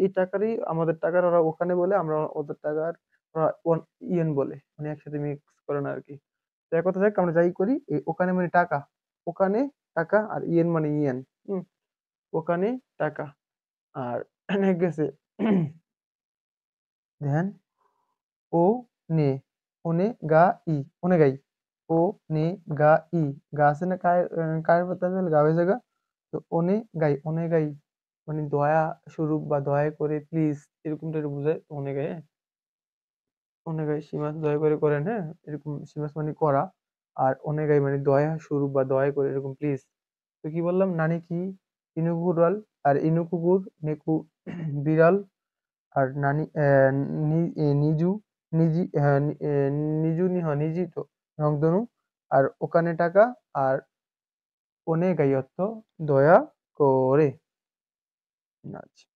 এই টাকারই আমাদের টাকার ওরা ওখানে বলে, আমরা ওদের টাকার ওরা ইয়েন বলে, মানে একসাথে মিক্স করে না আরকি। তো এক কথা যাক, আমরা যাই করি, এই ওখানে মানে টাকা, ওখানে টাকা, আর ইয়েন মানে ইয়েন। হুম, ওখানে টাকা। আর গেছে ধ্যান, ও নে, ওনে গা ই, ওনে গাই, ও নে গা ই, গা আছে না, কায়ের পাতা আছে, গা হয়ে জায়গা। তো ওনে গাই, ওনে গাই মানে দয়া স্বরূপ বা দয়া করে প্লিজ, এরকমটা বোঝায় ওনে গাই। হ্যাঁ, ওনে গাই সীমাস দয়া করে করেন, হ্যাঁ, এরকম সীমাস মানে করা। আর ওনে গাই মানে দয়া স্বরূপ বা দয়া করে এরকম প্লিজ। তো কি বললাম, নানি কি ইনুকুরাল, আর ইনু কুকুর, নেকু বিড়াল, আর নানি নিজু, নিজু নিজি তো রংধনু, আর ওখানে টাকা, আর ওনে গাই অর্থ দয়া করে। নাচ।